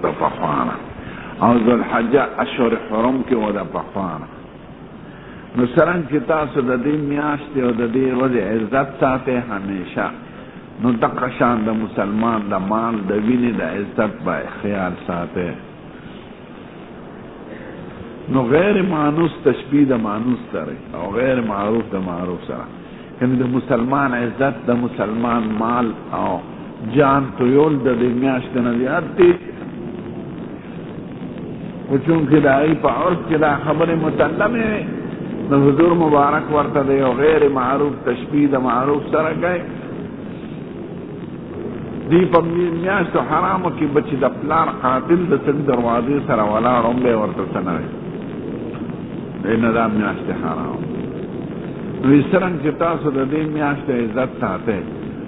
د پخوانا او ذوالحجه اشهر حرم کې و د پخوانا. نو سرنګ چې تاسو د دې میاشتې او د دې ورځې عزت ساتئ همیشه، نو دغه شان د مسلمان د مال د وینې د عزت به خیال ساتئ. نو غیر مانوس تشبیه د مانوس سره او غیر معروف د معروف سره، یعنی د مسلمان عزت د مسلمان مال او جان تویول د دې میاشتې نه زیات دی. خو چونکې د هغې په عرف کې دا خبرې مسلمې وې، نو حضور مبارک ورته د یو غیر معروف تشبیه د معروف سره کوي. دی په میاشتو حرامو کې بچي د پلار قاتل د سړي دروازې سره ولاړ هم به ورته څه نه وي، نه دا میاشتې حرام. نو څرنګه چې تاسو د دې میاشتې عزت ساتئ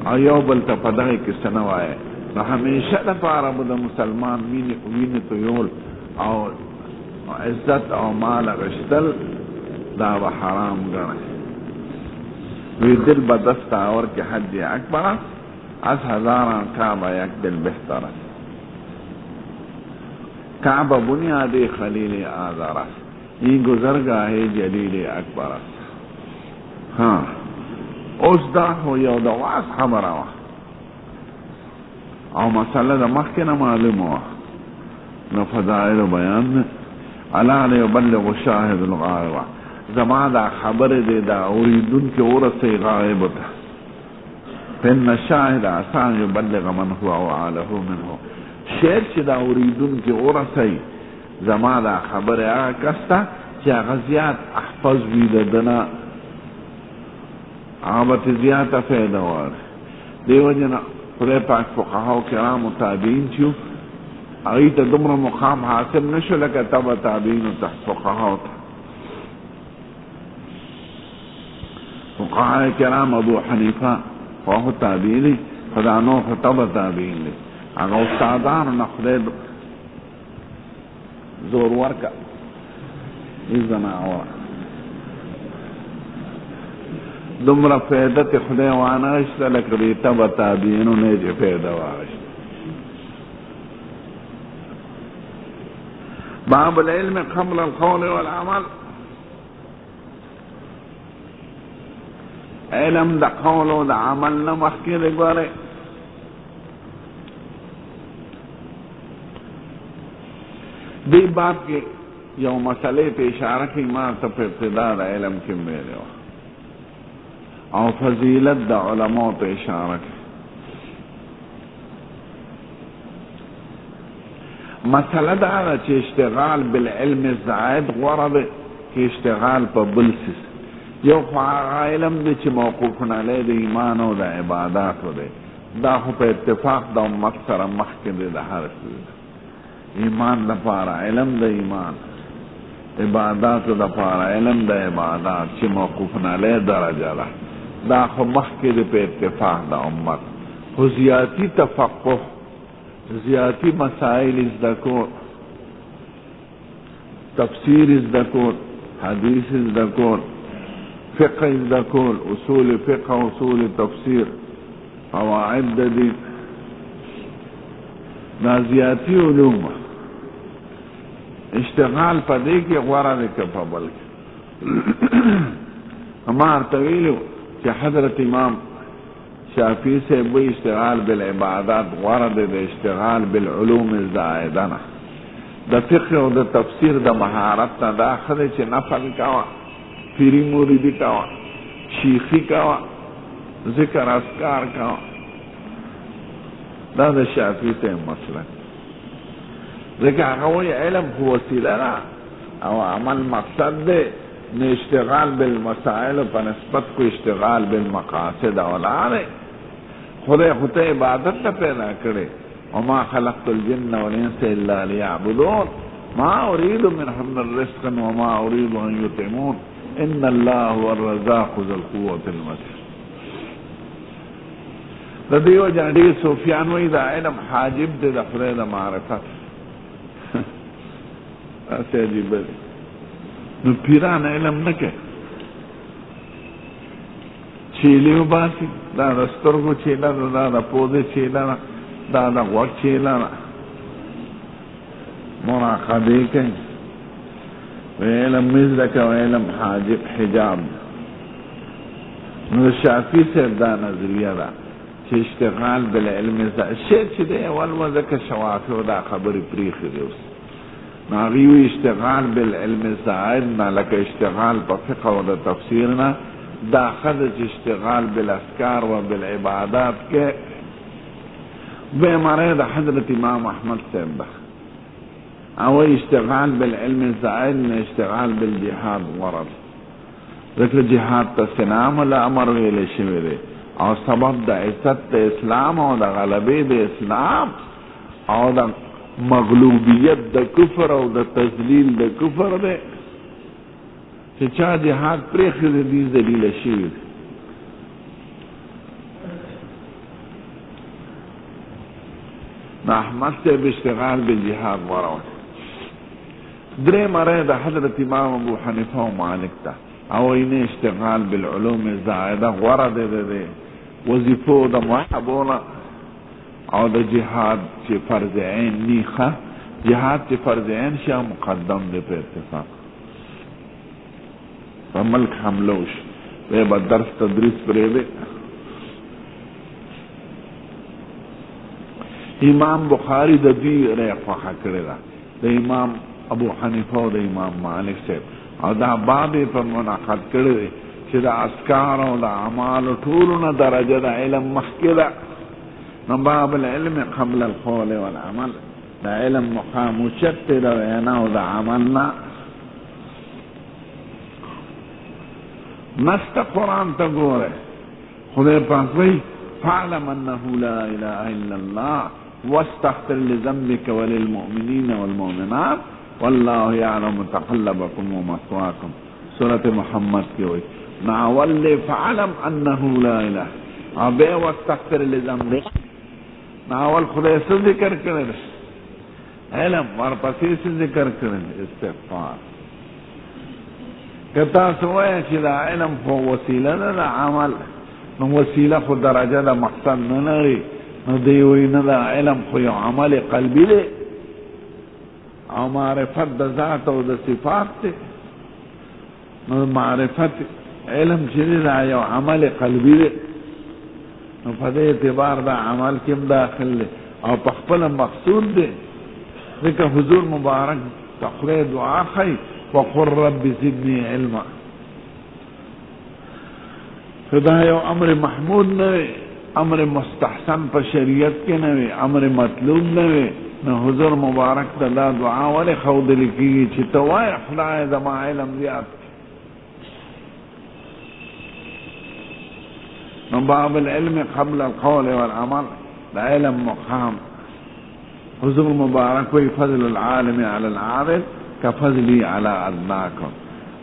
او یو بل ته په دغې کې څه نه وایئ، نو همیشه دپاره به د مسلمان وینې تویول او عزت او مال اخیستل دا به حرام ګڼئ. وی دل به دست آور که حج اکبر از هزاران کعبه یک دل بهتر است. کعبه بنیاد خلیل آذر است، این گذرگاه جلیل اکبر است. ها اوس دا خو یو د واس خبره وه او مسله د مخکې نه معلومه وه، نو فضایلو بیان نه الا لیبلغ الشاهد الغائب. زما دا خبره دی دا اوریدونکي ورسوي غایب ته، فإن الشاهد عسى أن يبلغ من هو أوعاله منه. شاید چې دا اوریدونکي ورسوي زما دا خبره هغه کس ته چې هغه زیات احفظ وي د ده نه، هغه به ترې زیاته فایده واخلي. دې وجې نه خدای پاک فقهاو کرامو تابعین چې وو هغوی ته دومره مقام حاصل نه شو لکه تبع تابعینو ته فقهاو ته. فقهاء کرام ابو حنیفه خو تابعی دی، خدا نور خو تبع تابعین دی. هغه استادانو نه خدای زور ورکه ایزنا وره دومره فایده ته خدای وانه اخیسته لکه دې تبع تابعینو نه چې فایده واخیسته. باب العلم قبل القول والعمل. علم د قول او د عمل نه مخکې دی. ګورئ دې باب کې یو مسئلې ته اشاره کوي، ما ته په ابتدا د علم کې ویلې وه، او فضیلت د علماء ته اشاره کوي. مسئله دا ده چې اشتغال بالعلم الزائد غوره دی که اشتغال په بل څیز. یو خو هغه علم دی چې موقوف علی د ایمان او د عباداتو دی، دا خو په اتفاق د امت سره مخکې دی د هر څیز. ایمان لپاره علم د ایمان، عباداتو لپاره علم د عبادات چې موقوف علی درجه ده، دا خو مخکې دی په اتفاق د امت. خو زیاتی تفقه، زیاتی مسائل زده کول، تفسیر زده کول، حدیث زده کول، فقه زده کول، اصول فقه، اصول تفسیر، قواعد د دین، دا زیاتی علوم. اشتغال په دې کې غوره دی که په بل کې. ما ورته ویلو چې حضرت امام شافعی صاحب وی اشتغال بالعبادات غوره دی د اشتغال بالعلوم الزائده نه. د فقه او د تفسیر د مهارت نه دا ښه دی چې نفل کوه، پیری موریدی کوه، شیخی کوه، ذکر اذکار کوه. دا د شافعی صاحب مسلک. ځکه هغه وایي علم خو وسیله ده او عمل مقصد دی، نو اشتغال بالمسائل په نسبت کو اشتغال بالمقاصد اولا دی. خدای خو ته عبادت ته پیدا کړی، وما خلقت الجن والانس الا ليعبدون ما اريد منهم من رزق وما اريد ان يطعمون ان الله هو الرزاق ذو القوة المتين. د دې وجه ډېر صوفیان وایي دا علم حاجب دی د خدای د معرفت. داسې عجیبه دی. نو پیران علم نه کوي، چیلې وباسي، دا د سترګو چیله ده، دا د پوزې چیله ده، دا د غوږ چیله ده، مراقبه کوي، علم مزدک و علم حجاب. نو شافعي صاحب دا نظریه ده چې اشتغال بالعلم شی چې دی اول وځکه شوافی دا خبرې پریښې دي اوس. نو هغوی وایي اشتغال بالعلم زائد نه، لکه اشتغال په فقه او د تفسیر نه، دا ښه ده چې اشتغال بالاذکار و بالعبادات کې. بیا مرۍ د حضرت امام احمد صاحب ده او اشتغال بالعلم زائد نه، اشتغال بالجهاد غرض. ذکر جهاد ته سنام الامر ویل شوی دی او سبب د عزت د اسلام او د غلبې د اسلام او د مغلوبیت د کفر او د تذلیل د کفر دی چې چا جهاد پرېښی دی دې ذلیله شوي. د احمد صاحب اشتغال بالجهاد غوره. درې مرۍ د حضرت امام ابو حنیفه او مالک ته او اینه اشتغال بالعلوم زائده غوره دی وظیفو د محبونه او د جهاد چې فرض عین نیخه. جهاد چې فرض عین شي مقدم دی په اتفاق. په ملک حمله وشي بیا به درس تدریس پرېږدي. امام بخاری د دوی رای خوښه کړې ده، د امام ابو حنیفه او د امام مالک صاحب، او دا باب یې په منعقد کړی دی چې د اذکار او د اعمالو ټولو نه درجه د علم مخکې ده. نو باب العلم قبل القول والعمل، د علم مقام اوچت دی د وینا او د عمل نه. نسته قرآن ته ګوره، خدای پاک وایي فاعلم انه لا اله الا الله واستغفر لذنبك وللمؤمنين والمؤمنات والله يعلم تقلبكم ومثواكم. سورة محمد کی ہوئی ناول فعلم انه لا اله ابے واستغفر لذنبك. ناول خدای سے ذکر کرے علم ورپسې سے ذکر کرے استغفار. کتا سویا چې دا علم خو وسیله ده د عمل، نو وسیله خو درجه د مقصد نه لري. نو دی وی نه دا علم خو یو عمل قلبي دی او معرفت د ذات او د صفات دی. نو معرفت علم چې دی دا یو عمل قلبي دی، نو په دې اعتبار دا عمل کې هم داخل دی او په خپل مقصود دی. ځکه حضور مبارک ته خدای دعا ښیي وقل رب زدني علما. دا یو امر محمود نه وي، امر مستحسن په شریعت کې نه وي، امر مطلوب نه وي. نو حضور مبارک ته دا دعا ولې ښودل کېږي چې ته وایې خدای زما علم زیات. نو باب العلم قبل القول والعمل، دا علم مقام. حضور مبارک وی فضل العالم علی العابد کفضلی علی ادناکم.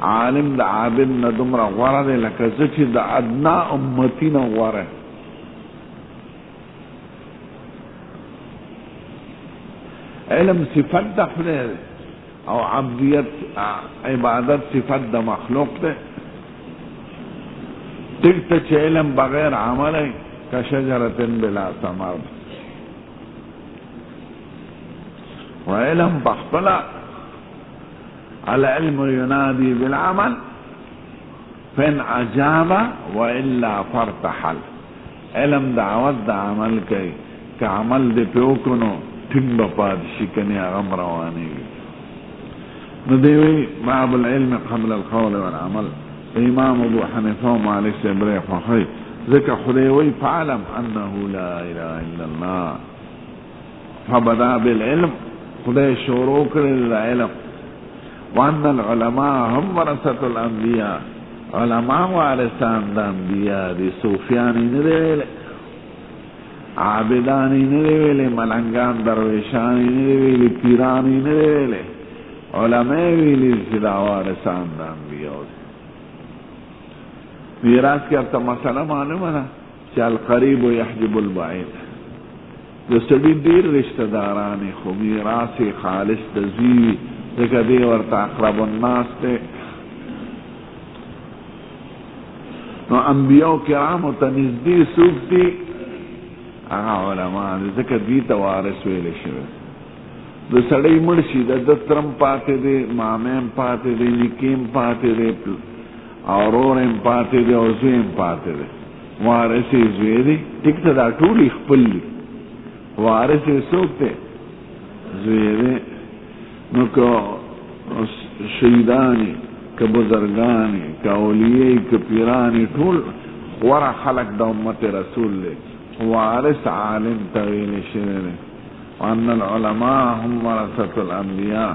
عالم د عابد نه دومره غوره دی لکه زه چې د ادنا امتی نه غوره. علم صفت د خدای دی او عبدیت عبادت صفت د مخلوق دی. ټیک ته چې علم بغیر عمل ای کشجرة بلا ثمر. وعلم بخپله العلم ينادي بالعمل فإن عجاب وإلا فارتحل. علم دعوت دا عمل کوي که عمل دې پې وکړو ټینګ به پاتې شي، کنې هغه هم روانېږي. نو دی وایي باب العلم قبل القول والعمل. امام ابو حنیفه او مالک صاحب رای خوښوي ځکه خدای وایي فاعلم انه لا اله الا الله. فبدا بالعلم، خدای شروع کړی د علم. وان العلماء هم ورثة الانبیاء، علماء وارثان د انبیاء دي. صوفیانی نه دی ویلي، عابدانی نه دی ویلي، ملنګان درویشانی نه دی ویلي، پیرانی نه دی ویلي، علماء ویلي چې دا وارثان د انبیاء دي. میراث کې ورته مسله معلومه ده چې القریب یحجب البعید. د سړي ډېر رشته دارانې خو میراث یې خالص د زوی وي، ځکه دی ورته اقرب الناس دی. نو انبیاء کرامو ته نږدې څوک دي؟ هغه علما دي، ځکه دوی ته وارث ویلی شوی. د سړی مړ شي د ترم پاتې دی، مامیم پاتې دی، نیکیم پاتې دی، اورورم پاتې دی او زویم پاتې دی. وارث یې زوی دی، ټیک ته دا ټول یې خپل دي. وارث یې څوک دی؟ زوی دی. نو که شهیدانی، که بزرگانی، که اولیای، که پیرانی، ټول غوره خلق د امت رسول دی. وارث عالم طویل شوی دی. وان العلماء هم ورثة الانبیاء،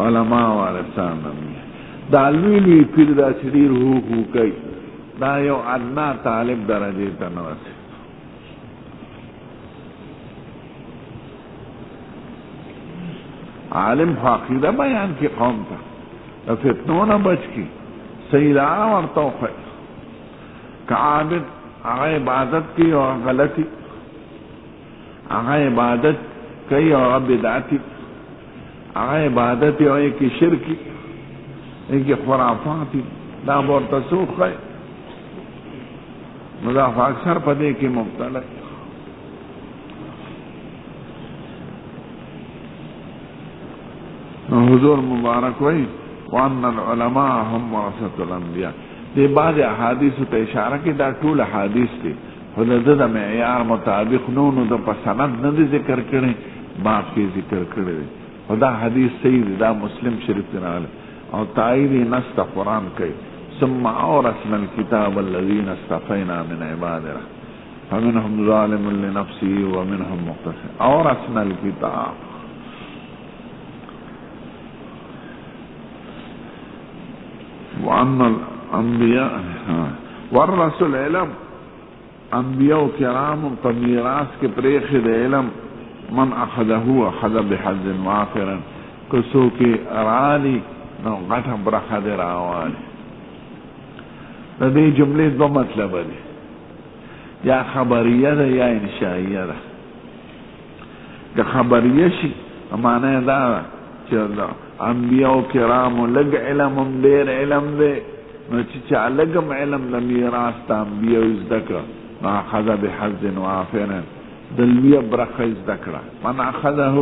علماء وارثان انبیاء. دا لوی لوی پیر دا چې ډېر هو کوي، دا یو ادنا طالب درجې ته نه رسي. عالم عقیده بیان کی قوم ته، د فتنو نه بچ کی، صحیح لاره ورته وښیي. که عابد هغه عبادت کوي او غلطي، هغه عبادت کوي او هغه بدعتي، هغه عبادت او هغه کې شرکي، هغه کې خرافاتي، دا به ورته څوک ښیي؟ نو دا خو اکثر په دې کې مبتلا. حضور مبارک وی وان العلماء هم ورثة الانبیاء. دې بعض احادیثو ته اشاره کې، دا ټول احادیث دي خو د ده د معیار مطابق نو د په سند نه دي ذکر کړي، باب کې ذکر کړي دي. خو دا حدیث صحیح دی، دا مسلم شریف کې راغلی او تایید یې نص ته قرآن کوي. ثم اورثنا الكتاب الذين اصطفينا من عبادنا فمنهم ظالم لنفسه ومنهم مقتصد. اورثنا الكتاب، وان الانبیاء ورثوا العلم. انبیاء کرام په میراث کې پرېښي د علم. من اخذه اخذ بحظ وافر. که څوک یې رالی نو غټه برخه دې راوالي. د دې جملې دوه مطلبه دي، یا خبریه ده یا انشائیه ده. که خبریه شي معنی دا ده چې انبیاء کرامو لږ علم هم ډېر علم دی، نو چې چا لږم علم د میراث ته انبیاء زده کړه نو اخذ بحظ وافر، د لویه برخه زده کړه. من اخذه،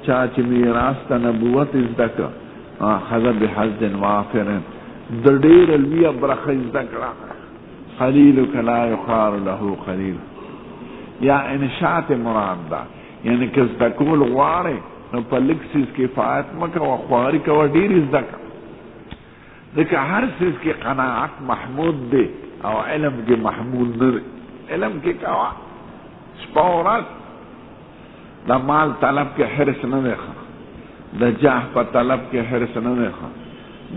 چا چې میراث ته نبوت زده کړه نو اخذ بحظ وافر، د ډېر لویه برخه زده کړه. خلیلک لا یخار له خلیل. یا انشاءت مراد ده، یعنی که زده کول غواړې نو په لږ څیز کې کفایت مه کوه، خواري کوه، ډېر زده کړه. ځکه هر څیز کې قناعت محمود دی او علم کې محمود نه دی. علم کې کوه شپه ورځ، د مال طلب کې حرص نه دی ښه، د جاه په طلب کې حرص نه دی ښه،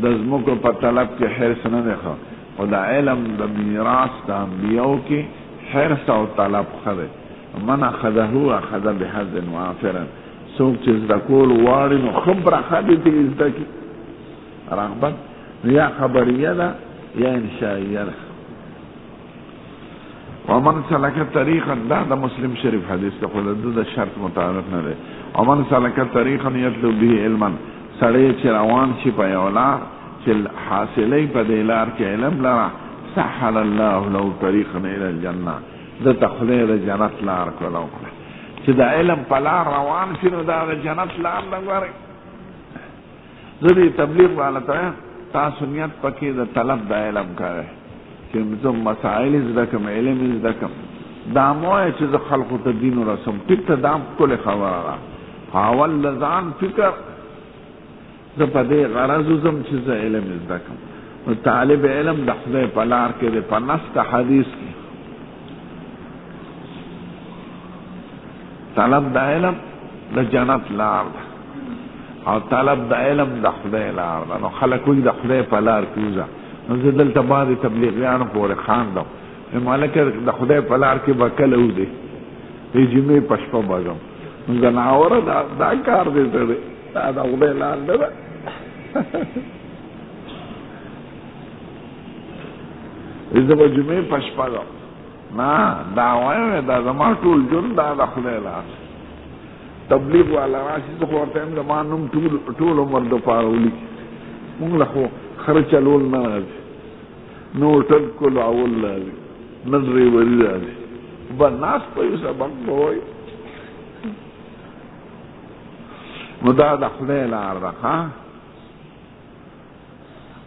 د ځمکو په طلب کې حرص نه دی ښه، خو د علم د میراث د انبیاو کې حرص او طلب ښه دی. من اخذه اخذ بحظ وافر. څوک چې زده کول غواړي نو ښه برخه دې ترې زده کړي. رغبت یا خبریه ده یا انشائیه ده. ومن سلک طریقا، دا د مسلم شریف حدیث ده خو د شرط مطابق نه دی. ومن سلک طریقا یطلب به علما، سړی چې روان شي په یو لار چې حاصلې په دې لار کې علم لره، سهل الله له طریقا الی الجنه، دته خدای د جنت لار کولی وکړه. چې د علم په لار روان شي نو دا د جنت لار ده. ګورئ زه دې تبلیغ والا ته تاسو نیت پکې د طلب د علم کوئ چې زه مسائل زده کړم، علم زده کړم. دا مه وایه چې زه خلقو ته دین ورسوم. ټیک ته دا ښکلې خبره ده، اول د ځان فکر، زه په دې غرض وځم چې زه علم زده کړم. نو طالب علم د خدای په لار کې دی، په نص د حدیث کې طلب د علم د جنت لار ده او طلب د علم د خدای لار ده. نو خلک وایي د خدای په لار کې وځه. نو زه دلته بعضې تبلیغیانو پورې خاندم، مالکه د خدای په لار کې به کله وځې؟ د جمعې په شپه به ځم. نو ځناوره دا کار دی ته دی، دا د خدای لار نه ده. زه به جمعې په شپه ځم. نه، دا وایم دا زما ټول ژوند دا د خدای لار. تبلیغ والا راشي، زه خو ورته یم زما نوم ټول عمر دپاره ولیکي. مونږ له خو خره چلول نه راځي، نه هوټل کولول راځي، نه ډریوري راځي. به ناست به یو سبق به وایي. نو دا د خدای لار ده ښه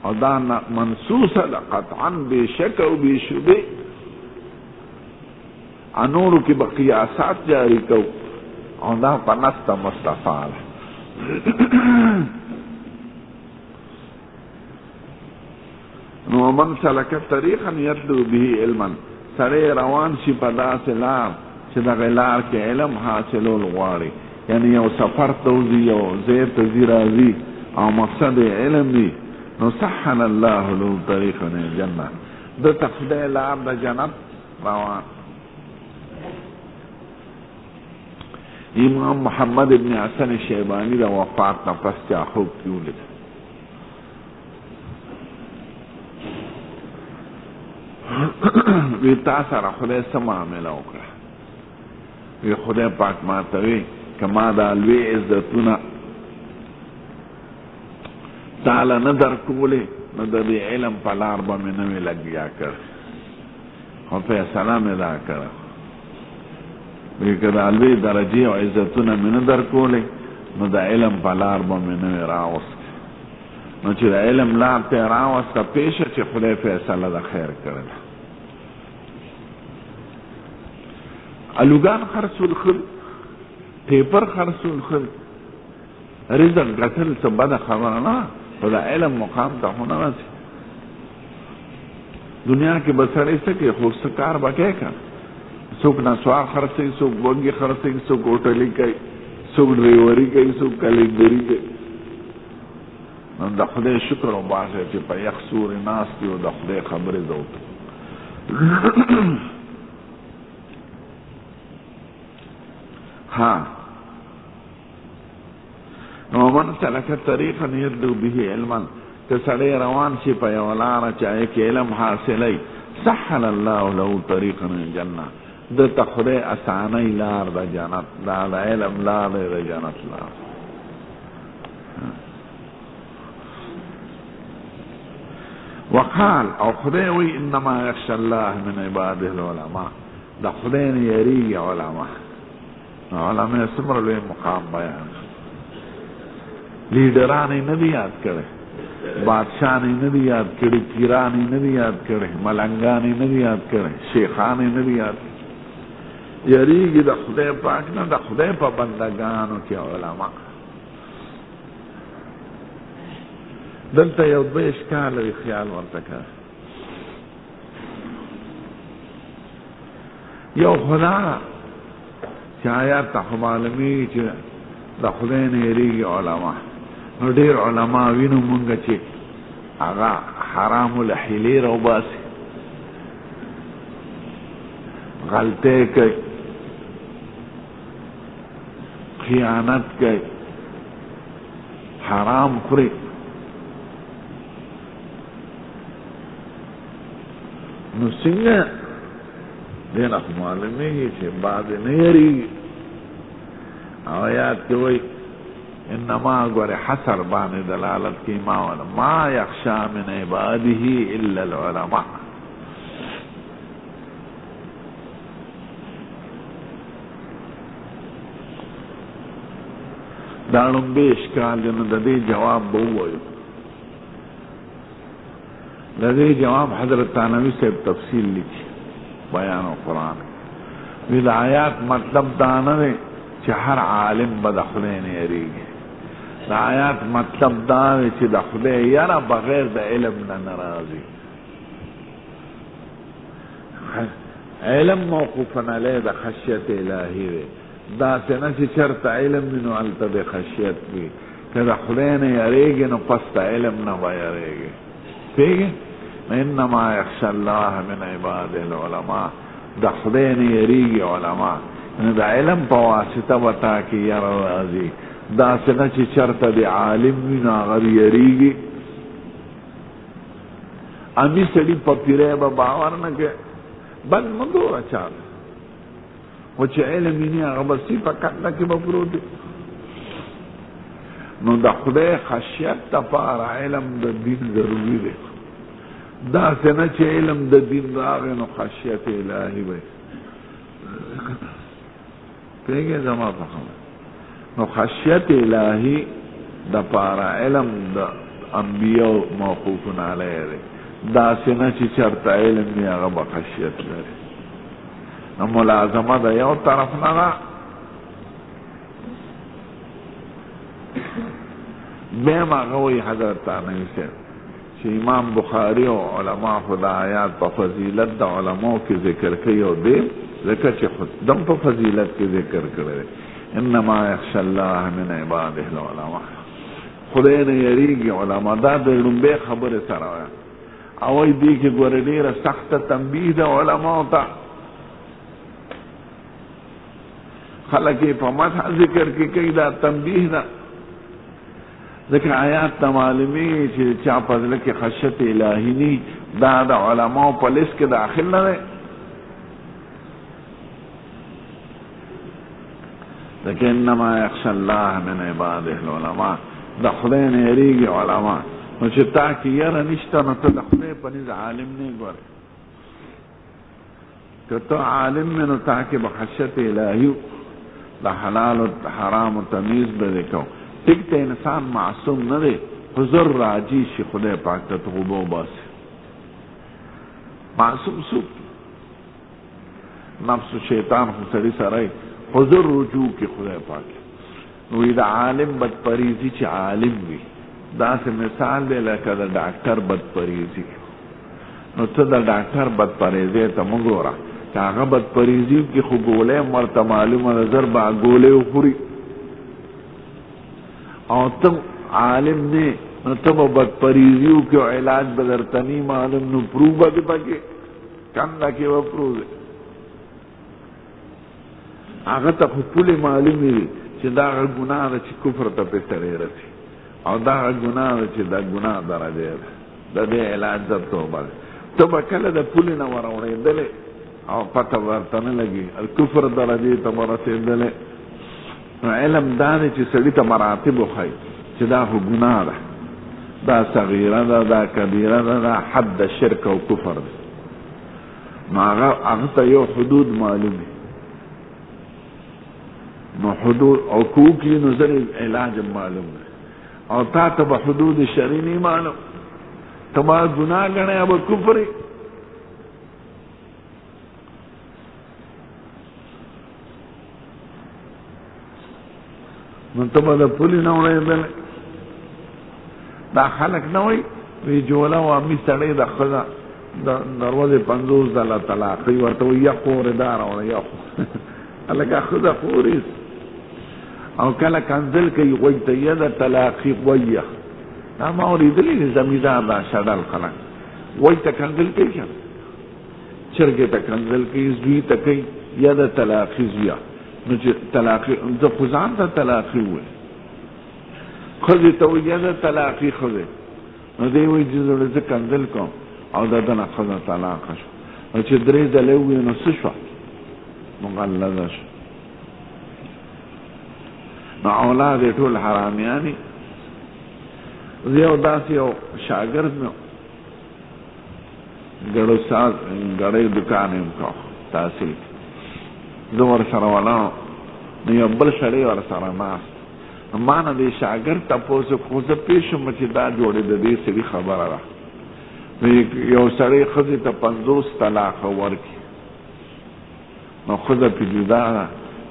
او دا منصوصه ده قطعا بې شک او بې شبې انورو کې به قیاسات جاری کو او دا په نص د مصطفی ده نو من سلک طریقا یتلو به علما سړی روان شي په داسې لار چې دغه لار کې علم حاصلول غواړي یعنی یو سفر ته وځي یو ځای ته ځي راځي او مقصد یې علم وي نو سهل الله له طریقا الجنه دته خدای لار د جنت روان امام محمد ابن حسن شیبانی د وفات نه پس چا خوب کې ولید وی تا سره خدای څه معامله وکړه وی خدای پاک ماته وی که ما دا لوی عزتونه تاله نه درکولې نو د دې علم په لار به مې نه وي لګیا کړ خو فیصله مې دا کړه وی که دا لوی درجې او عزتونه مې نه درکولې نو د علم په لار به مې نه وي راوست نو چې د علم لار ته راوسته پیشه چې خدای فیصله د خیر کړله الوگان خرسول خل پیپر خرسول خل رزق گتل څه بده خبره نه خو د علم مقام ته خو نه رسي دنیا کې به سړی څه کوي خو څه کار به کوي که څوک نسوار خرڅوي څوک وږي خرڅوي څوک هوټلي کوي څوک ډریوري کوي څوک کلندري کوي نو د خدای شکر وباسئ چې په یخ سوري ناست یو د خدای خبرې زه وکړم ها نو من سلک طریقا یتلو به علما که سړی روان شي په یوه لاره چې هغې کې علم حاصلی سهل الله له طریقا الجنه دته خدای اسانۍ لار د جنت دا د علم لار دی د جنت لار وقال او خدای وی انما یخشى الله من عباده العلماء دا خدای نه یریږي علما علماء څومره لوی مقام بیان لیډران یې نه دي یاد کړی بادشاهان یې نه دي یاد کړي پیران یې نه دي یاد کړی ملنګان یې نه دي یاد کړی شیخان یې نه دي یاد یریږي د خدای پاک نه د خدای په بندګانو کې علما دلته یو دوه اشکال وي خیال ورته کړه یو خدا چې آیات ته خو معلومېږي چې د خدای نه یریږي علما نو ډېر علما وینو مونږ چې هغه حرامو له حیلې راوباسي غلطۍ کوي خیانت کوي حرام خوري نو څنګه دې نه خو معلومېږي چې بعد نه یریږي او آیات کې وایي انما ګوره حصر باندې دلالت کوي ما یخشى من عباده الا العلماء دا لومبی اشکال دی نو د دې جواب به ووایو د دې جواب حضرت تانوی صاحب تفصیل لیکي بیان القرآن وی د آیات مطلب دا نه دی چې هر عالم به د خدای نه یریږي د آیات مطلب دا دی چې د خدای یره بغیر د علم نه نه راځي علم موقوفا علی د خشیت الهی دی داسې نه چې چېرته علم وي نو هلته د خشیت وي که د خدای نه یریږي نو پس د علم نه به یریږي پوهېږې انما یخشى الله من عباده العلماء د خدای نه یریږي علما نو د علم په واسطه به تا کې یره راځي داسې نه چې چېرته د عالم وي نو هغه یریږي امي سړي په پیری به باور نه کوي بل مه دوره چاله خو چې علم یې نه هغه به سی په کټه کې به پروت وي نو د خدای خشیت دپاره علم د دین ضروري دی داسې نه چې علم د دین راغی نو خشیت الهي وي پوهېږې زما په خبره نو خشیت الہی د پارا علم د انبیاء موقوفن علیه دا سنه چې چرته علم دی هغه به خشیت لري. نو ملازمه د یو طرف نه ده، بیم هغه وایي حضرت تانوي صاحب چې امام بخاری او علما خدا آیات په فضیلت د علماو کې ذکر کوي او دی ځکه چې خودم په فضیلت کې ذکر کړی انما یخشى الله من عباده العلماء، خدای نه یریږي علما. دا د لومبۍ خبرې سره وایي او وایي دې کې ګوره ډېره سخته تنبیه د علماو ته. خلک یې په مدح ذکر کې کوي دا تنبیه ده، ځکه آیات ته معلومېږي چې چا په زړه کې خشیت الهي ني دا د علماو په لیست کې داخل نه دی. ځکه انما یخشى الله من عباده العلماء، د خدای نه یریږي علما. نو چې تا کې یره نشته نو ته د خدای په نزد عالم نه ګورې. که ته عالم مې نو تا کې به خشیت الهي د حلال و حرام و تمیز به دی کو. ټیک ته انسان معصوم نه دی، حضور راجی شي خدای پاک ته توبه وباسي. معصوم څوک؟ نفس و شیطان خو سړي سره حضور رجوع کی خدای پاک. نو دا عالم بدپریزی چې عالم وي داسې مثال دی لکه د ډاکټر بدپریزي. نو ته د ډاکټر بدپریزۍ ته مه ګوره، که هغه بدپریزي کې خو ګولۍ هم ورته معلومه ده زر به ګولۍ وخوري، او ته عالم نه نو ته به بدپریزي وکړې او علاج به درته نه معلوم، نو پرو به دې پکې کنده کې به پرو دی. هغه ته خو پولې معلومې دي چې دا هغه ګناه ده چې کفر ته پې سړی رسي، او دا هغه ګناه ده چې دا ګناه درجه ده، د دې علاج د توبه ده. ته به کله د پولې نه وراوړېدلې او پته ورته نه لګي الکفر درجې ته به رسېدلې. نو علم دا دی چې سړي ته مراتب وښایي چې دا خو ګناه ده، دا صغیره ده، دا کبیره ده، دا حد د شرک او کفر ده. نو هغه ته یو حدود معلوم دي، نو حدود او کوکی نو زر علاج معلوم ده، او تا ته به حدود شرعي نه معلوم، ته به ګناه ګڼې او به کفر. نو ته به د پولې نه وړېدلې. دا خلک نه وایي وی جوله وامي سړی د ښځه د ورځې 50 ځله طلاق کوي، ورته وایي یا خورې دا راوړه یا خو هلکه ښځه خورې او کله کنزل کوي غوږ ته یې د طلاقي ویه. دا ما اورېدلي دي زمیندار دا شډل خلک غوږ ته کنزل کوي، که چرګې ته کنزل کوي، زوی ته کوي یا د طلاقي زویه. نو چې طلاقي زه خو ځان ته طلاقي ووایي، ښځې ته وایي یا د طلاقي ښځې. نو دی وایي چې زه کنزل کوم او د ده نه ښځه طلاقه شوه. نو چې 3 ځلې ووایي نو څه شوه؟ مغلظه شوه. نو اولاد یې ټول حرامیانې. زه یو داسې یو شاګرد مې ګړو ساز ګړۍ دکان یې کوه تحصیل کې، زه ورسره ولاړم. نو یو بل سړی ورسره ناست، ما نه دې شاګرد تپوس خو زه پوه شوم چې دا جوړې د دې سړي خبره ده. نو یو سړی ښځې ته 50 طلاقه ورکړي، نو ښځه پې جدا ده.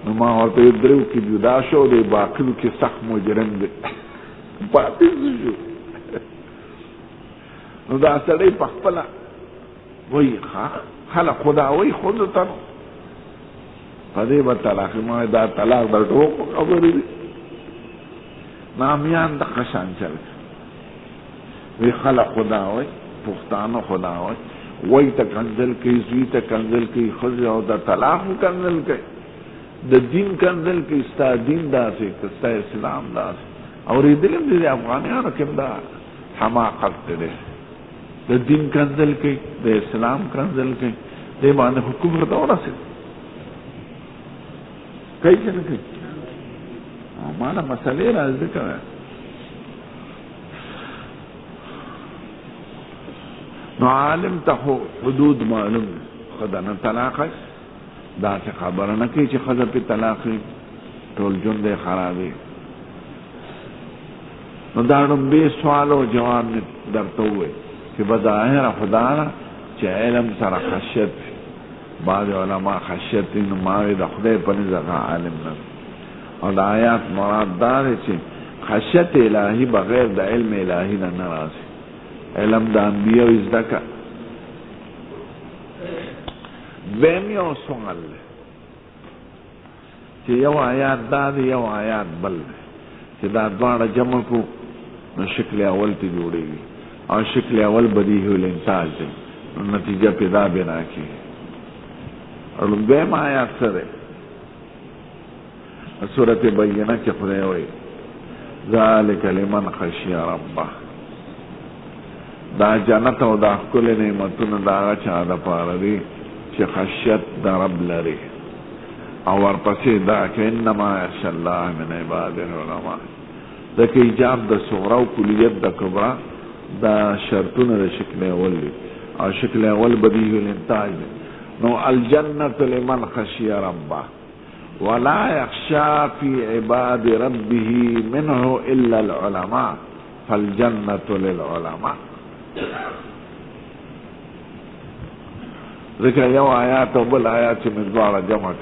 نو ما ورته یو 3 کې جدا شو، دی باقیو کې سخت مجرم دی پاتې شو. نو دا سړی په خپله وایي خلک خدا وایي ښځو ته په دې به طلاق. ما دا طلاق در ټوکو خبرې دي، نامیان دغه شان چل وی خلک خدا وایي، پښتانه خدا وایي، وایي ته کنزل کوي، زوی ته کنزل کوي، ښځې او د طلاق کنزل کوي، د دین کنزل کوي. ستا دین داسې که ستا اسلام داسې. اورېدلي هم دي د افغانیانو کې هم دا حماقت دی، د دین کنزل کوي، د اسلام کنزل کوي، دې باندې خو کفر ته ورسېد. کوي که نه کوي؟ ما له مسلې را ذکر. نو عالم ته خو حدود معلوم ښځه نه طلاقه، داسې خبره نه کوي چې ښځه پې طلاق وي. ټول ژوند یې خرابې. نو دا ډومبې سوال او جواب مې درته ووایي چې بظاهره خدا ده چې علم سره خشیت وي. بعض علما خشیت نو ما وی د خدای په نزد عالم نه. او د آیات مراد دا دی چې خشیت الهی بغیر د علم الهی نه نه راځي. علم د انبیاء زده که. دویم یو سوال دی چې یو آیات دا دی یو آیات بل دی چې دا دواړه جمع کو نو شکل اول ته جوړېږي او شکل اول بدیهی الانتاج دی نو نتیجه پیدا بنا کی. اور دویم آیات څه دی؟ سورۃ بینہ کې خدای وایي ذالک لمن خشی ربه. دا جنت او دا ښکلي نعمتونه د هغه چا دپاره دي چې خشیت د رب لري. او ورپسې دا که انما یخشى الله من عباده العلماء. ځکه ایجاب د صغرا او کلیت د کبرا دا شرطونه د شکل اول دي او شکل اول بدیهی الانتاج دی. نو الجنة لمن خشی ربه ولا يخشى في عباد ربه منه إلا العلماء فالجنة للعلماء. ذکر یو آیات و بل آیات چې مزباره جمع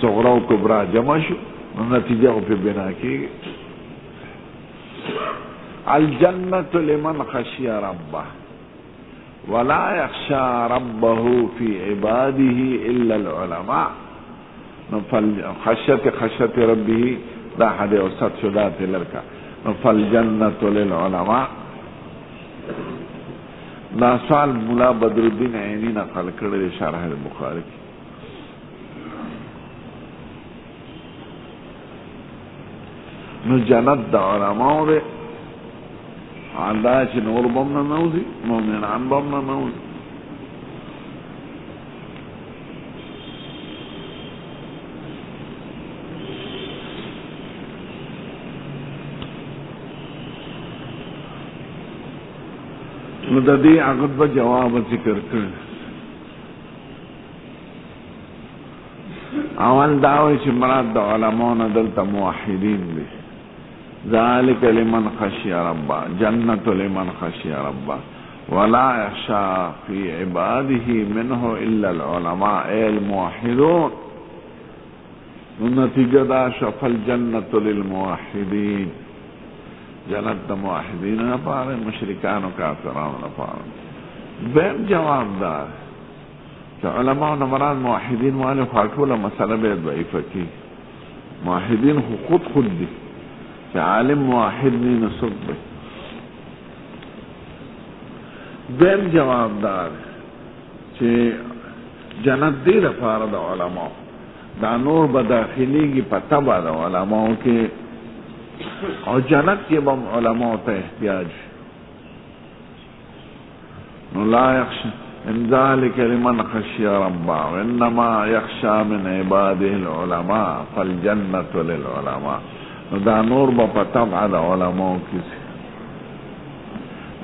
صغرا و کبرا جمع شو نو نتیجه په بنا کی. الجنة لمن خشی ربه ولا يخشى ربه في عباده إلا العلماء. خشیت ربه دا حد اوسط شدات لرکا. فالجنة للعلماء. دا سوال مولا بدر الدین عینی نقل کړی شرح البخاری کی. نو جنت دا علماء دے دا چې نور بم نه نوزي مومنان بم نه نوزي. نو د دې هغه به جواب ذکر کړ. اول دا وایي چې مراد د علماء نه دلته موحدین دي. ذالک لمن خشی ربه جنة لمن خشی ربه ولا يخشى في عباده منه الا العلماء اي الموحدون. نتیجه دا شف الجنة للموحدین. جنت د موحدین لپاره مشرکان او کافرانو لپاره. بهم جواب دار چې علماء نه مراد موحدین والے خاطوله مسله به ضعیفه کی. موحدین خود دي چې عالم موحد نه نسب دی. بهم جواب دار چې جنت دې لپاره د علماء دا نور به داخليږي په تبع د علماء کې او جنت کې به علماء ته احتیاج. نو لا يخشى ان ذلك لمن خشي ربه وانما يخشى من عباده العلماء فالجنة للعلماء. نو دا نور به په تبع د علماء کې.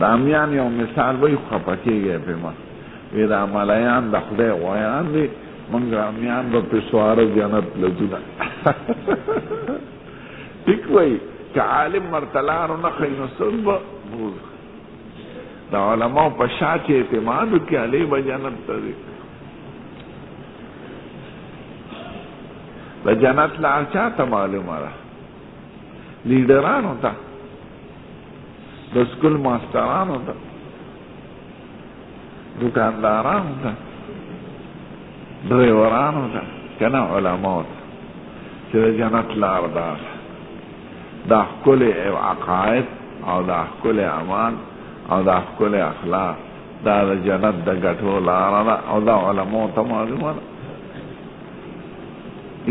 دا امیان یو مثال وایي خفه کېږي پې ما وی دا ملایان د خدای غویان دي موږ امیان به پې سواره جنت لځونه. ټیک وایي که عالم مرتلارو نه ښایي نو څوک به بوز د علماو په شا چې اعتماد وکړي هلې به جنت ته ځي. د جنت لار چا ته معلومه ده؟ لیډرانو ته، د سکول ماسترانو ته، دکاندارانو ته، ډریورانو ته، که نه علماو ته چې د جنت لار ده. دا ښکلي عقاید او دا ښکلي اعمال او دا ښکلي اخلاق دا د جنت د ګټو لاره ده او دا علماو ته معلومه ده.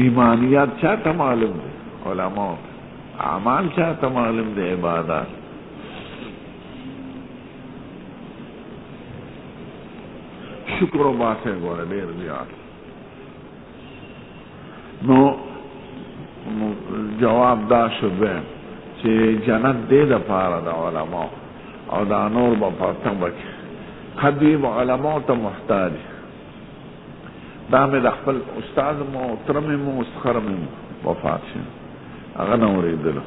ایمانیات چا ته معلوم دی؟ علماو ته. اعمال چا ته معلوم دی؟ عبادات. شکر وباسئ ګوره ډېر زیات. نو جواب دا شو چې جنت دې دپاره د علماو او دا نور به په تبع کې خدیب علماو ته محتاج. دا مې د خپل استاد مو تره مې مو استخره مې وفات شو هغه نه اورېدلو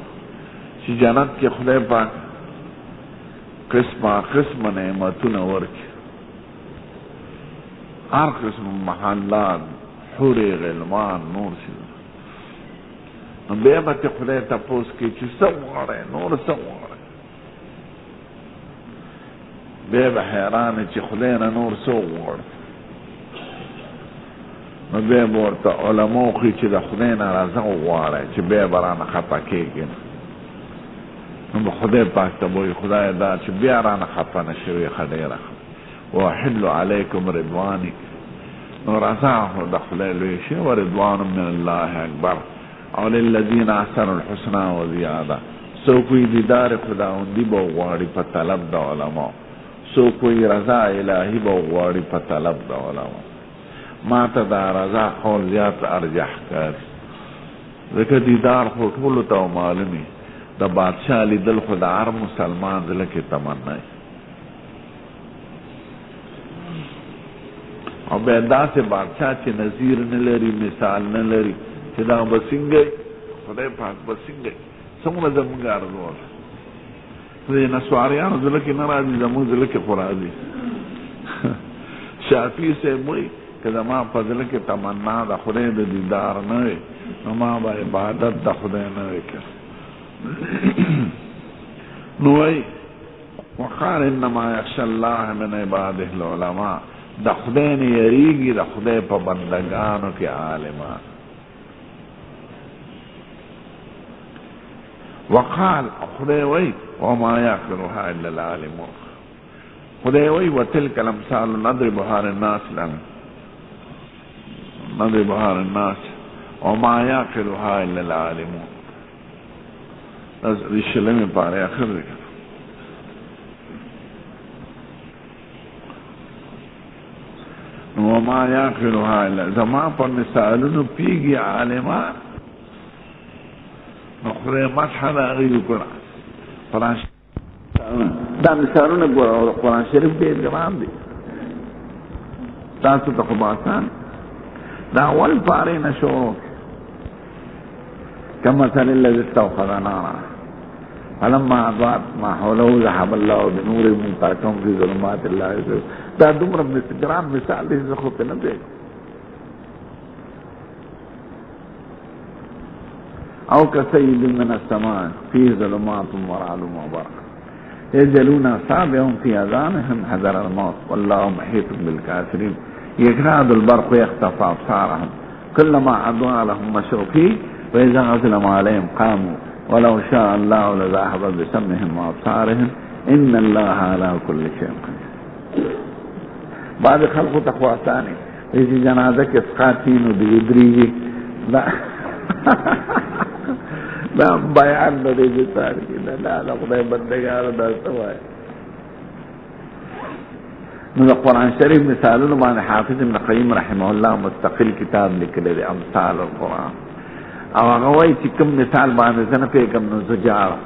چې جنت کې خدای پاک قسمه نعمتونه ورکړي، هر قسم محلات، حورې، غلمان، نور شي. نو بیا به ته خدای تپوس کوي چې څه غواړئ، نور څه غواړئ. بیا به حیران چې خدای نه نور څه وغواړي. نو بیا به ورته علماء وښي چې د خدای نه رضا وغواړئ چې بیا به رانه خفه کېږي. نو به خدای پاک ته وایي خدای دا چې بیا رانه خفه نه شوې ښه ډېره واحل علیکم رضواني. نو رضا خو د خدای لوی شي، ورضوان من الله اکبر، او للذین احسنوا الحسنى وزیاده. څوک وایي دیدار خداوندي به وغواړي په طلب د علماء، څوک وایي رضا الهي به وغواړي په طلب د علماء. ما ته دا رضا قول زیات ارجح ښکاري، ځکه دیدار خو ټولو ته معلومي، د بادشاه لیدل خو د هر مسلمان زړه کې تمنا وي. او بیا داسې بادشاه چې نظیر نه لري، مثال نه لري، چې دا به څنګه خدای پاک به څنګه څومره زموږ ارزو ده. د نسواریانو زړه کې نه راځي، زموږ زړه کې خو راځي. شافعي صاحب وایي که زما په زړه کې تمنا د خدای د دیدار نه وي، نو ما به عبادت د خدای نه وي کړی. نو وایي وقال انما یخشى الله من عباده العلماء، د خدای نه یریږي د خدای په بندگانو کې عالمان. وقال خدای وایي وما یعقلها الا العالمون. خدای وایي وتلك الامثال نضربها للناس وما یعقلها الا العالمون. رشلمی پاره اخر دی. وما یعقلها الا، زما په مثالونو پیږي عالمان. نو خدای مدح د هغوی وکړه. دا مثالونه ګوره، قرآن شریف ډېر ګران دی، تاسو ته خو به اسان. دا اول پارې نه شروع كمثل الذي استوقد نارا فلما اضاءت ما حوله ذهب الله بنورهم تركهم في ظلمات لا يبصرون. دا دومره ګران مثال دی زه خو پرې نه پوهېږم. او كصيب من السماء فيه ظلمات ورعد وبرق يجعلون اصابعهم في اذانهم حذر الموت والله محيط بالكافرين يكاد البرق يخطف ابصارهم كلما اضاء لهم مشوا فيه واذا اظلم عليهم قاموا ولو شاء الله لذهب بسمعهم وابصارهم ان الله على كل شيء قدير. بعض خلق تقوى ثاني اذا جنازه کې اسقاطين ودريږي دا بیان نه دی چې تاریخي نه دا خدای بندګانو دا څه وایي. نو د قرآن شریف مثالونو باندې حافظ ابن قیم رحمه الله مستقل کتاب لیکلی دی امثال القرآن، او هغه وایي چې کوم مثال باندې زه نه پوهېږم نو زه جاړم،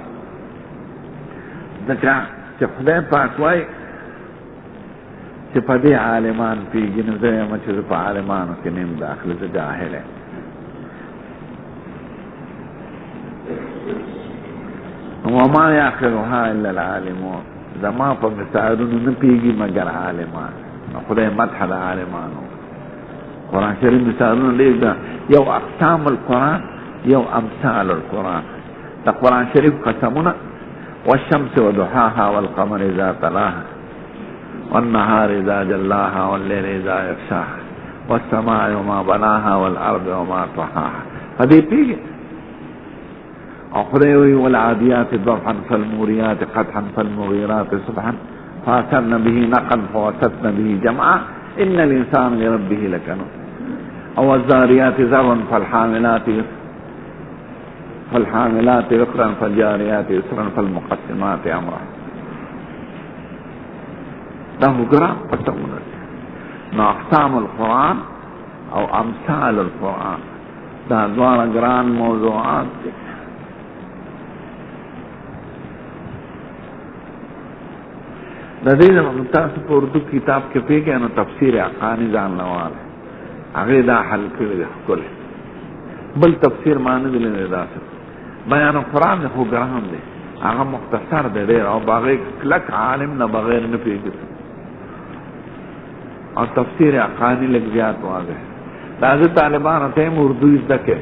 ځکه چې خدای پاک وایي چې په دې عالمان پوهېږي، نو زه یم چې زه په عالمانو کې نه یم داخل، زه جاهل یم. وما یعقلها الا العالمون، زما په مثالونو نه پیږي مگر عالمان. خدای مدح د عالمانو. قرآن شریف مثالونه ډېر ده، یو اقسام القرآن یو امثال القرآن. د قرآن شریف قسمونه والشمس وضحاها والقمر اذا تلاها والنهار اذا جلاها والليل اذا يغشاها والسماء وما بناها والارض وما طحاها. هذه پیږي. او خدای وی والعادیات ضبحا فالموريات قدحا فالمغيرات صبحا فاثرن به نقا فوسطن به جمعا ان الانسان لربه لكنود. او الزاريات ذروا فالحاملات وقرا فالجاريات يسرا فالمقسمات امرا. دا وګرام پتاونه نو اقسام القرآن او امثال القرآن دا دواړه ګران موضوعات دي. د دې تاسو په اردو کتاب کې پیږئ نو تفسیر حقانی ځان لواله هغه دا حل کړی دی. ښکلی بل تفسیر ما نه دی لیدلی داسې، بیان قرآن خو ګرام دی، هغه مختصر دی ډېر، او بغیر کلک عالم نه بغیر نه پوهېږي. او تفسیر حقانی لږ زیات واضح. دا زه طالبانو ته یم اردو زده کړئ.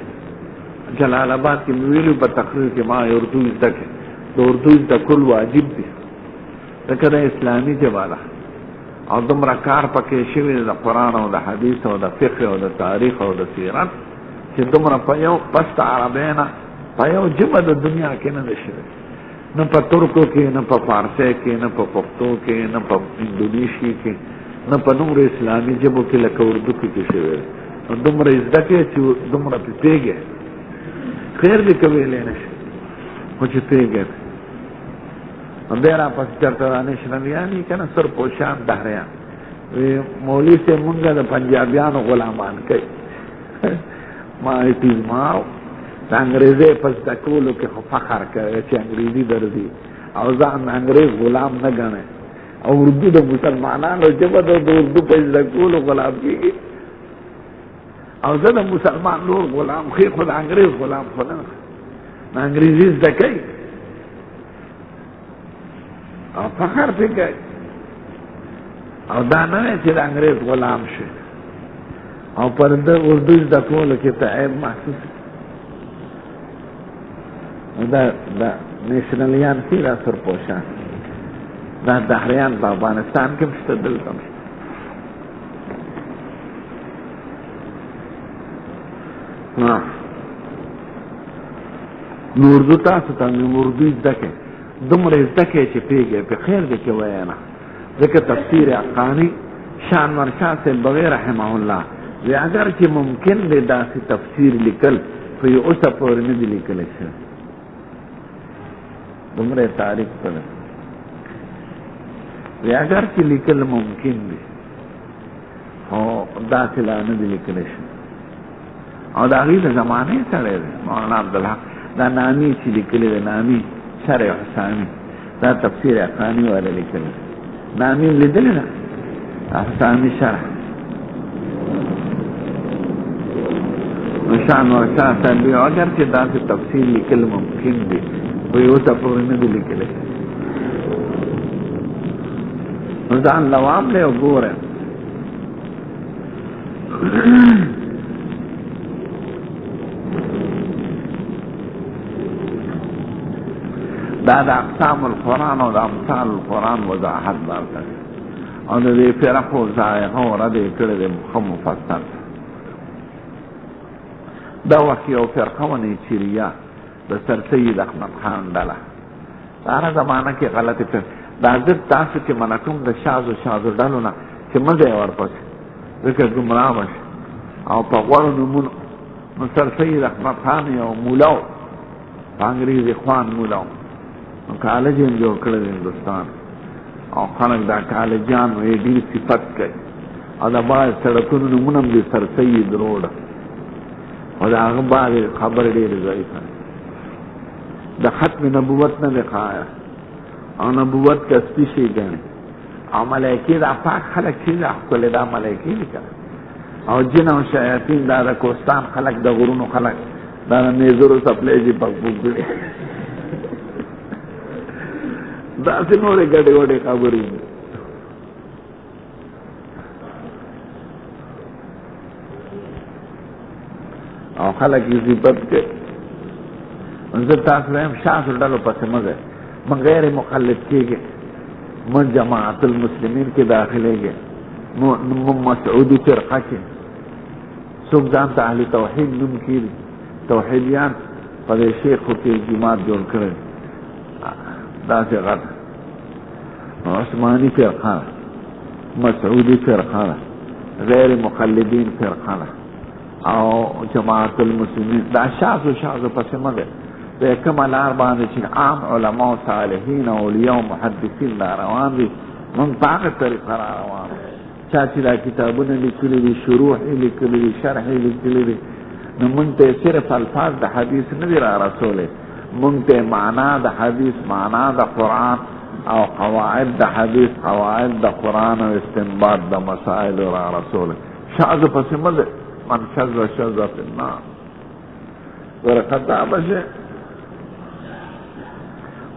جلال آباد کې مې ویلي په تقریر کې ما اردو زده کړئ. د اردو زده کول واجب دي ځکه د اسلامي ژبه ده او دومره کار پکې شوي د قرآن او د حدیث او د فقه او د تاریخ او د سیرت چې دومره په یو پس د عربۍ نه په یو ژبه د دنیا کې نه ده شوې، نه په ترکو کې، نه په فارسي کې، نه په پښتو کې، نه په اندونیشي کې، نه په نورو اسلامي ژبو کې لکه اردو کې شوې ده. نو دومره زده کړې چې دومره پې پوهېږې، خیر دې که ویلی نه شي خو چې پوهېږې. نو بیا راپسې چېرته دا نیشنلیان دي که نه سرپوشان دهریان وی مولوي صاحب مونږ د پنجابیانو غلامان کوي. ما اتیزماو د انګریزۍ په زده کولو کې خو فخر کوي چې انګریزي درځي او ځان انګریز غلام نه ګڼي، او اردو د مسلمانانو ژبه د اردو په زده کولو غلام کېږي. او زه د مسلمان نور غلام خې خو د انګریز غلام خو نه، د انګریزي زده کوي او فخر پې کوي، او دا نه دی چې د انګریز غلام شي او پر د اردو زده کولو کې ته عیب محسوس. دا نیشنلیان دي، دا سرپوشان، دا دهریان په افغانستان کې هم شته، دلته هم شته. نو اردو تاسو ته مې اردو زده کړئ، دومره زده کړئ چې پوهېږئ په خیر دی کې وایه نه. ځکه تفسیر حقاني شانور شاه صاحب بغیر رحمه الله وی اگر چې ممکن دی داسې تفسیر لیکل خو یې اوسه پورې نه دي لیکلی شوی، دومره تاریخ کړی وی اگر چې لیکل ممکن دی خو داسې لا نه دي لیکلی شوی. او د هغې د زمانې سړی دی مولانا عبدالحق، دا نامي چې لیکلی دی، نامي شرح حسامي، دا تفسیر حقاني والا لیکلی، نامي هم لیدلی ده، حسامي شرح. نو شانور شاه صاحب وی اگر چې داسې تفسیر لیکل ممکن دی خو یې اوسه پورې نه دي لیکلی. نو ځان لوام دی وګوره. دا د اقسام القرآن او د امثال القرآن وضاحت دارته او د دې فرقو ذائقه او رد یې کړی دی ښه مفصل. دا وخت یو فرقه وه نیچیریا د سرسید احمد خان ډله، د هره زمانه کې غلطې دا زه تاسو چې منع کوم د شاذو ډلو نه چې مه ځئ ورپسې ځکه ګمراه به شي. او په غوړو نومونو نو سرسید احمد خان یو مولا و، په انګریزي خوان مولا و، نو کالج یې جوړ کړی د هندوستان او خلک دا کالجان یې ډېر صفت کوي او د بعض سړکونو نومونه هم دي سرسید روډ او د هغه بعضې خبرې ډېرې ضعیفه د ختم نبوت نه دی ښایه او نبوت کسبي شی ګڼي او ملایکې دا پاک خلک چې دا ښکلې دا ملایکې دي که او جن او شیاطین دا د کوستان خلک د غرونو خلک دا د میزرو څپلۍ دي پکپک کړي داسې نورې ګډې وډې خبرې دي. او خلک یې صفت کوي. زه تاسو وایم شاذو ډلو پسې مه ځئ، مه غیر مقلد کېږئ، مه جماعت المسلمین کې داخلېږئ، مه مسعودي فرقه کې. څوک ځان ته اهل توحید نوم کېږي، توحیدیان په دې شیخو کې جماعت جوړ کړی داسې غټ عثماني فرقه ده، مسعودي فرقه ده، غیر مقلدین فرقه ده او جماعت المسلمین. دا شاذو پسې مه ځئ، د کومه لار باندې چې عام علما او صالحین او اولیاء او محدثین دا روان دي موږ په هغه طریقه را روان یو. چا چې دا کتابونه لیکلي دي، شروح یې لیکلي دي، شرح یې لیکلي دي، نو موږ ته صرف الفاظ د حدیث نه دي را رسولی، موږ ته معنا د حدیث، معنا د قرآن او قواعد د حدیث، قواعد د قرآن او استنباط د مسائلو را رسولی. شاذو پسې مه ځئ، من شذ فی النار. ګوره خطا به شئ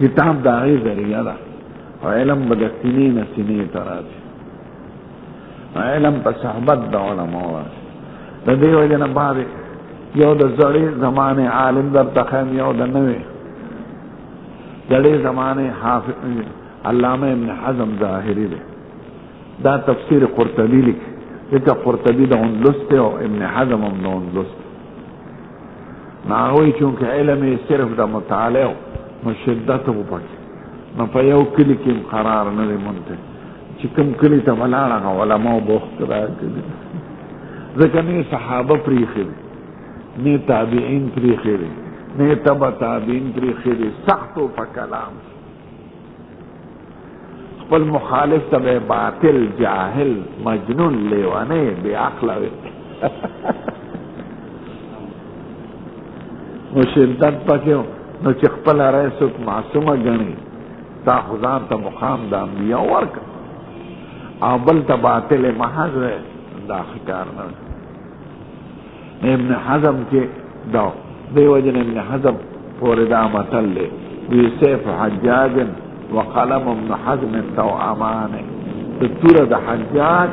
کتاب دا غي ذریعہ دا علم بد سنین سنی تراځي علم په صحبت د علماء د دې وجه نه باندې یو د زړې زمانه عالم در تخم یو د نوې زړې زمانه حافظ علامه ابن حزم ظاهری دی دا تفسیر قرطبی لیک دغه قرطبی د اندلسته او ابن حزم هم د اندلسته ناوی چونکه علم صرف د مطالعه مشدت وپکې نو په یو کلی کې قرار نه دی مونته چې کوم کلی ته ولاړه علماء بوخت راکړي ځکه نه صحابه پریخي نه تابعین پریخي نه تبع تابعین پریخي سختو په کلام خپل مخالف ته باطل جاهل مجنون لیوانه بی عقل نو شدت پکې نو چې خپل رئیس معصومه ګڼي دا خدان ته مقام د انبیاء ورک او بل ته باطل محض دا ښکار نه ابن حزم کې دا دی وجه ابن حزم پورې دا متل دی وی سیف حجاج وقلم ابن حزم توأمان تور د حجاج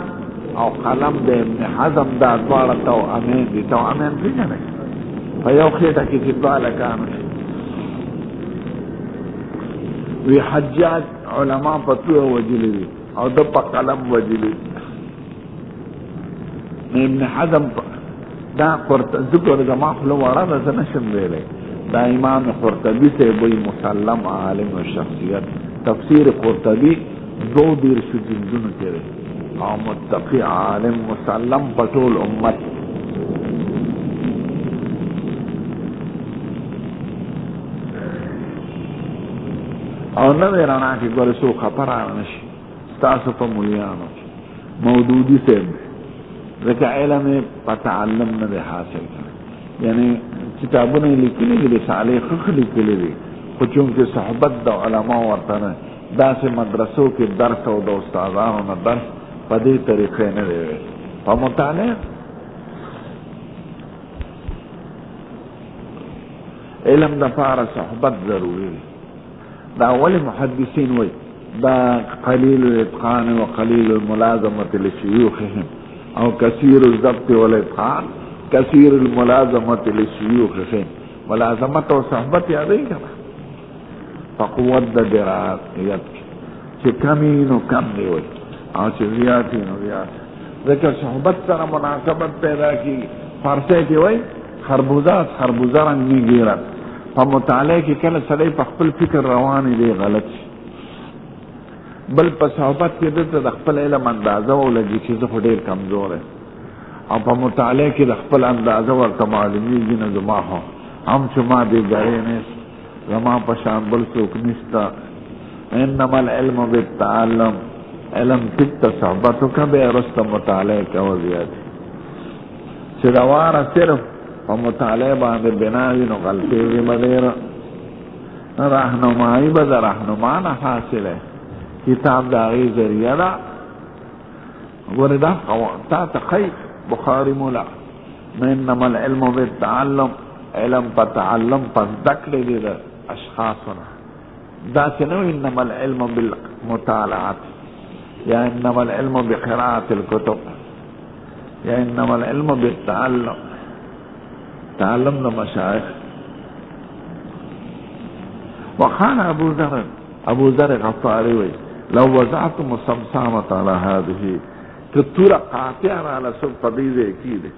او قلم د ابن حزم دا دواړه توأمان دي توأمان پیژنئ په یو خېټه کې چې دواړه کانو وی حجاج علماء په توه وجلی دي او د په قلم وجلی ابن حزم دا ذکر زما خپل وړه ده نشم ویلی دا امام قرطبی سے وی مسلم عالم و شخصیت تفسیر قرطبی 2 جلدونو کې او متقی عالم مسلم پټول امت او نوې رانا کې ګورې څو خبره نشي تاسو په مولیانو مودودی سے ځکه علم په تعلم نه حاصل کړي یعنی کتابونه لیکلي دي صالح خو لیکلي دي خو چونکه صحبت د علماء ورته نه داسې مدرسو کې درس او د استادانو نه درس په دې طریقې نه دی په مطالعه علم د فار صحبت ضروري دا اول محدثین وای دا قلیل الاتقان وقلیل الملازمه لشيوخهم او كثير الضبط والاتقان كثير الملازمه لشيوخهم ملازمت او صحبت یادې کړه فقوت د درایت چې کمی نو کم دی وای او چې زیات نو زیات ذکر صحبت سره مناسبت پیدا کی فارسی کې وای خربوزه رنگ نه ګیرت په مطالعه کې کله سړی په خپل فکر روان دی غلط بل په صحبت کې د خپل علم اندازه ولګي چې زه ډېر کمزور یم او په مطالعه کې د خپل اندازه ورته معلومیږي نه زما هم چې ما دې ګړی نه زما په شان بل څوک نشته انما العلم بالتعلم علم تک صحبتو کا به رست مطالعه کوي زیات چې دا واره صرف په مطالعه باندې بناوي نو غلطي یې بدیر راهنمایي به راهنما نه حاصله کتاب دا غي ذریعہ دا وردا تا تخي بخاري مولا انما العلم بالتعلم علم بتعلم فذكر دي اشخاصنا دا شنو انما العلم بالمطالعات يا انما العلم بقراءة الكتب يا انما العلم بالتعلم تعلم المشايخ وقال ابو ذر غفاري لو وضعتم الصمصامة على هذه كالطورة قاطعة على سب قضية اكيد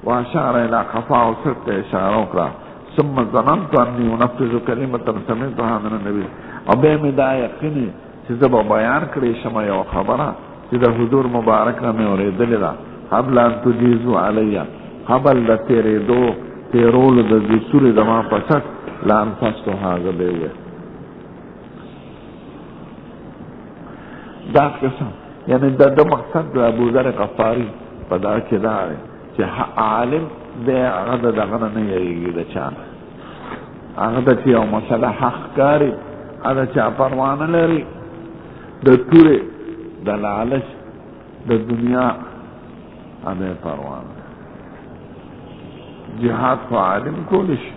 واشار الى خفاء ست اشارة اخرى ثم ظننت اني انفذ كلمة سمعتها من النبي ابي دا يقيني چې زه به بیان کړی شم یو خبره چې د حضور مبارک نه مې اورېدلې ده قبل ان تجیزو علی قبل د تیرولو د دې سورې زما په شک لا انفسته هغه دی دا قسم یعنی د مقصد د ابو ذر غفاری په دا کې دا چې عالم د هغه دغه نه یېږي د چانه هغه د چې یو مسله حق کاری هغه چا پروا نه لري د تورې د لالچ د دنیا هغه پروا نه جهاد خو عالم کولی شي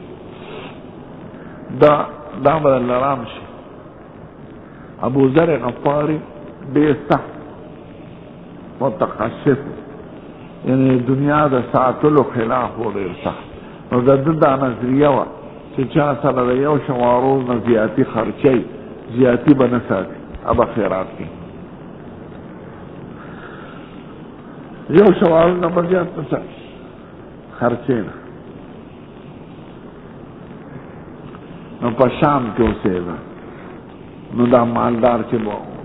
دا دا بدل رام شي. ابو ذر غفاری ډېر سخت متخصص، یعنی دنیا د ساتلو خلاف و ډېر سخت. نو د ده دا نظریه وه چې چا سره د یو شمارو نه زیاتي خرچوي، زیاتي به نه ساتي، ابه خیرات کوي. یو شمارو نه به زیات نه ساتي، خرچې نه. نو په شام کې اوسېده. نو دا مالدار چې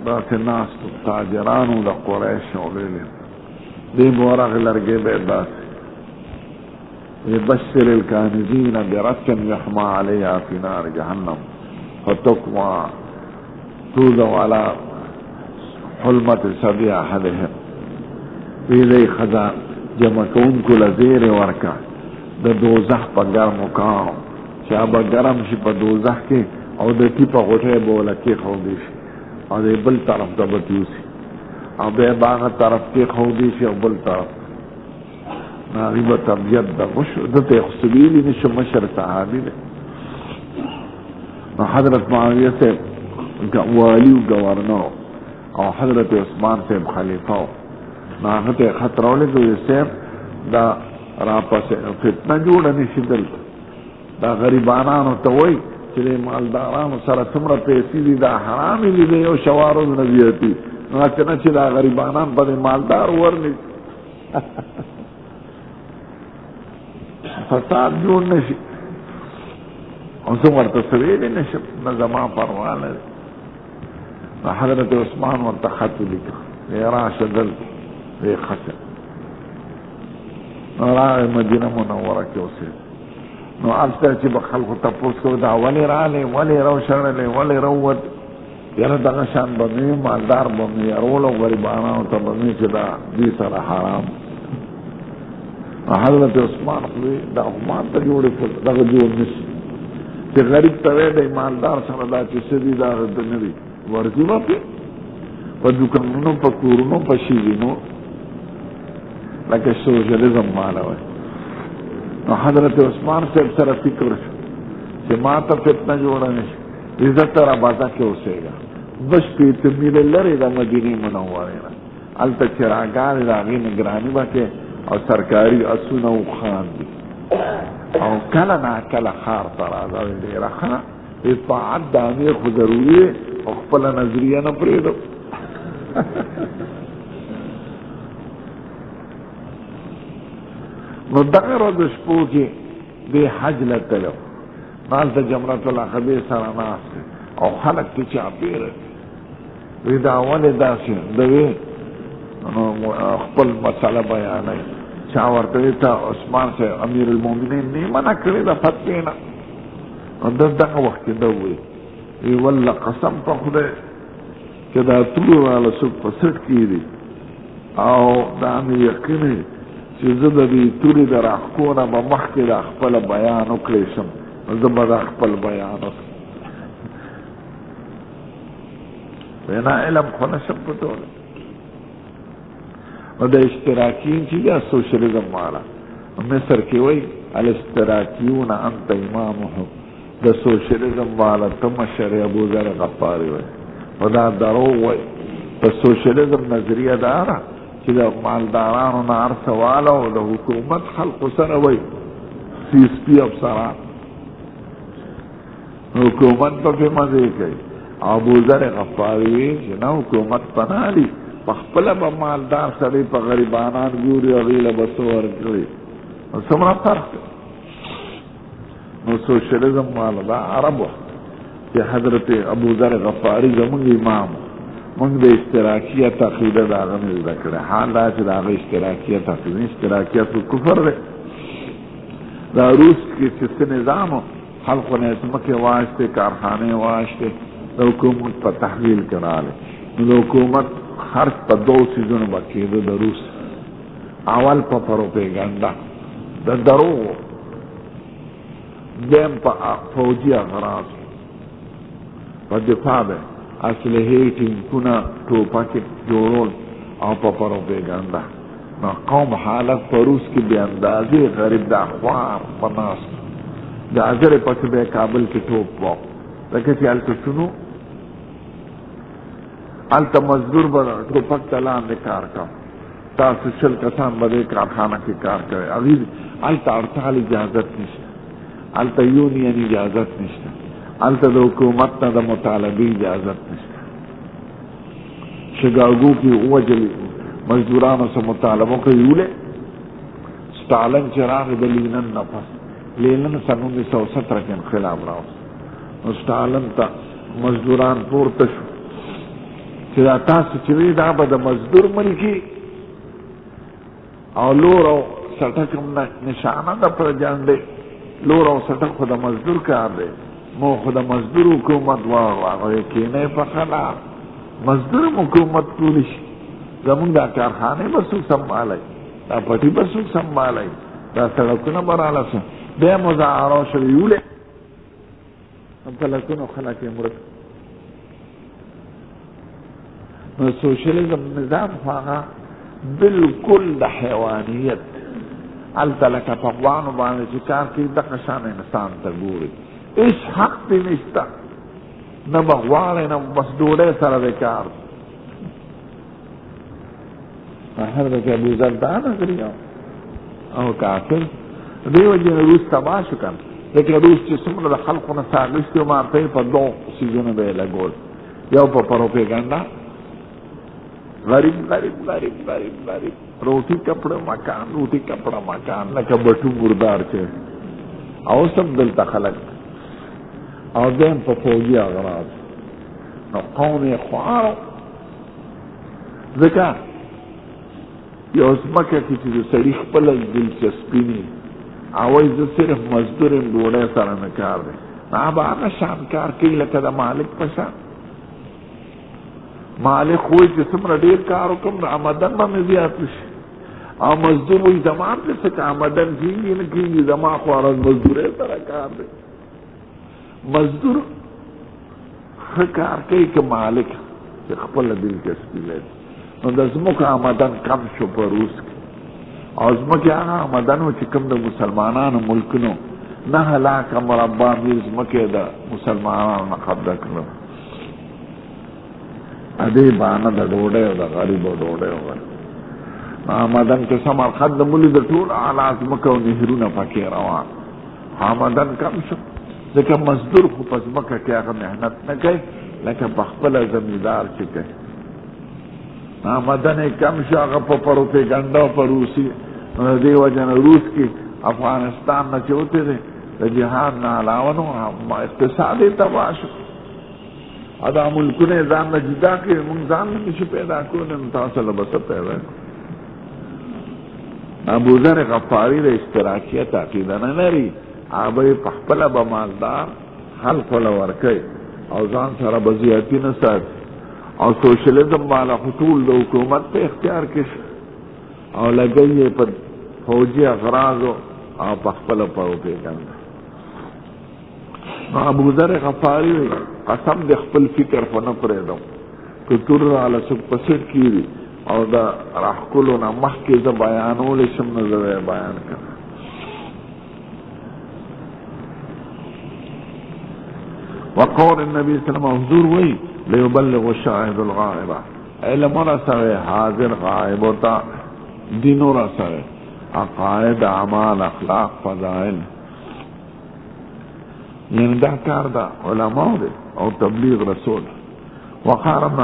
داسې ناستو تاجرانو د قریشو ویلې دې به ورغې لرګې به یې داسې بشر الكانزين برك يحمى عليها في نار جهنم فتكوى توضع على حلمة سبيع أحدهم ویلی خدا جمع کون کو لزیر ورکا د دوزخ پا گرمو کانو چا با گرم شی پا دوزخ کی او د تی پا غٹه بولکی خودی شی او د بل طرف دا بتیوسی او بے باغ طرف کی خودی شی او بل طرف ناغیب طبیعت دا غشو دت اخصبیلی نشو مشر صحابی دے. حضرت معاویہ سے والی و گورنر او حضرت عثمان سے خلیفہ ناغت خط رولی تو یہ سیب دا راپا سے فتنہ جوڑا نشی دلتا دا غریبانانو تاوئی چلے مالدارانو سر سمرا پیسی دی دا حرامی لی دے یو شوارو نبیتی ناچنا چی دا غریبانان پا دے مالدار ورنی فساد جوڑ نشی انسو ورطا سویلی نشی نظمان پروالا دی حضرت عثمان ورطا خط لکا لیراش دلتا وی خسر نو راغ مدینہ منورہ کے اسے نو آلتا چی بخلقو تپوس کو دا ولی را لے ولی رو شر لے ولی روت یعنی دغشان بمی مالدار بمی ارولو غریباناو تا بمی چی دا دی سر حرام. حضرت عثمان خوی دا عثمان تا جوڑی کل دا جوڑ نسی چی غریب تاوی دا مالدار سر دا چی سدی دا غدنری ورزی با پی پا دکانونو پا کورونو پا شیدینو لکه سوشلیزم مالا وی. نو حضرت عثمان سے سر فکر شو کہ ما تا فتنہ جوڑا نشو عزت را بازا کے اسے گا بس پیت میل لری دا مدینی منورینا علتا چراگار دا غی نگرانی با کے او سرکاری اسونا و خان دی او کلا نا کلا خار ترازا دی رخنا اطاعت دا امیر خود ضروری ہے او خپل نظریہ نا پریدو نو دغه ورځ شپو کې د حج لتلو نال د جمرۃ العقبه سره ناست او خلک ته چاپیر وی دا ولې داسې دوی خپل مسله بیانوي چا ورته ته عثمان سے امیر المؤمنین نه منع کړی دا فتوی نه نو دغه وخت کې دا وی والله قسم په خدای چې دا ټول راله څوک په سټ کې دي او دا مې یقیني چې زه د دې تورې د راښکونه به مخکې د خپله بیان وکړی شم زه به د خپل بیان وکړم وینا علم خو نه شم پټولی او د اشتراکیین چې دا سوشلیزم والا مصر کې وایي الاشتراکیون انت امامهم د سوشلیزم والا ته مشر ابو ذر غفاري وایي او دا دروغ وایي په سوشلیزم نظریه داره چې د مالدارانو نه هر سواله او د حکومت خلقو سره وایي سی اس پی افسران حکومت په کې مزې کوي ابو ذر غفاري وایي چې نه حکومت پناه دي په خپله به مالدار سړی په غریبانان ګوري هغوی له به څه ورکړي نو څومره فرق دی نو سوشلیزم والا دا عرب وه چې حضرت ابو ذر غفاري زمونږ امام مونږ د اشتراکیت عقیده د هغه نه زده کړې حال دا چې د هغه اشتراکیت عقیده اشتراکیت کفر دی دا روس کې چې څه نظام خلقو نه ځمکې واشتې کارخانې واشتې د حکومت په تحویل کې راغلی نو د حکومت خرچ په دو سیزونو به کېده د روس اول په پروپیګنډا د دروغو دیم په فوجي اغراض په دفاع به اسلحې ټینکونه ټوپکې جوړول او په پروپیګنډا نو قوم حالت په روس کې بې اندازې غریب د اخوار په ناست د اجرې پسې به کابل کې توپ و لکه چې هلته شنو هلته مزدور به ټوپک ته لاندې کار کوه، تاسو 40 کسان به دې کارخانه کې کار کوي. هغې هلته هړتال اجازت نشته، هلته یونین اجازت نشته، هلته د حکومت نه د مطالبې اجازت نشته. شګاګو کې ووجلې مزدورانو سره مطالبه کوي. ولې ستالن چې راغی د لینن نه پس، لینن سن 1917 کې انقلاب راوست، نو ستالن ته مزدوران پورته شو چې دا تاسو چې وی دا به د مزدور ملکي او لور او سټک نشانه ده پر جانډې. لور او سټک خو د مزدور کار دی، مو خو د مزدور حکومت واغوی کینې په خلا مزدور حکومت کولی شي. زمونږ دا کارخانې به څوک سنبالوي، دا پټي به څوک سنبالوي، دا سړکونه به راله بیا مظاهره شوي. ولې فلکونو خلک یې مرک. نو سوشلیزم نظام خو هغه بالکل د حیوانیت، هلته لکه په غوانو باندې چې کار کوي دغه شان انسان ته ګوري، هېڅ حق دې نشته، نه به غواړې نه بس ډوډۍ سره د کار. هر دغه ابوذر دا نظریه او کافر دې وجې نه روس تباه شو کنه. لکه روس چې څومره د خلقو نه ساه اخیستي وو، مارته یې په 2 څیزونو به یې لګول، یو په پروپیګنډا، غریب غریب غریب غریب غریب، روټي کپڑا مکان، روټي کپڑا مکان، لکه بټو مردار چې او سب دلته خلک او دیم په فوجي اغراض. نو قوم یې خوارو، ځکه یو ځمکه کې چې د سړي خپله دلچسپي نه او وایي زه صرف مزدور یم، ډوډۍ سره نه کار دی، نو به هغه شان کار کوي لکه د مالک په شان. مالک وایي چې څومره ډېر کار وکړم نو آمدن به مې زیات شي، او مزدور وایي زما هم داسې که آمدن کېږي نه کېږي، زما خو هره مزدورۍ سره کار دی. مزدور ښه کار کوي که مالک چې خپله دلچسپي لري. نو د ځمکو آمدن کم شو په روس کې، او ځمکې هغه آمدن و چې کوم د مسلمانانو ملکونو 9 لاکه مربع میل ځمکې د مسلمانانو نه قبضه کړه. ادې بانه د ډوډۍ او د غریبو ډوډۍ وغیره آمدن که سمرقند د ملي د ټول اعلی ځمکه او نهرونه پکې روان، آمدن کم شو ځکه مزدور خو په ځمکه کې هغه محنت نه کوي لکه په خپله زمیندار چې کوي. آمدن یې کم شو، هغه په پروپیګنډا او په روسي. د دې وجه نه روس کې افغانستان نه چې وتې دی د جهاد نه علاوه نو اقتصاد یې تباه شو، دا ملکونه یې ځان نه جدا کړي، مونږ ځان نه نشو پیدا کولی، نو تاسو له به څه پیدا کړو. ابوذر غفاري د اشتراکیت عقیده نه لري، هغه به په خپله به مالدار خلقو له ورکوي او ځان سره به زیاتي نه ساتي، او سوشلیزم والا ټول د حکومت په اختیار کې شي او لګوي یې په فوجي اغراضو او په خپله پروپیګنډا. نو ابوذر غفاري وایي قسم د خپل فکر خو نه پرېږدم، که تور راله څوک په سټ کېږي او د راښکلو نه مخکې زه بیانولی شم نو زه به یې بیان کړم. وقول النبي صلی الله علیه وسلم حضور وایي لیبلغ الشاهد الغائب، علم ورسوي حاضر غائب ہوتا، دین ورسوي، عقائد اعمال اخلاق فضائل، یعنی دا کار دا علماء دی او تبلیغ رسول. وقال ابن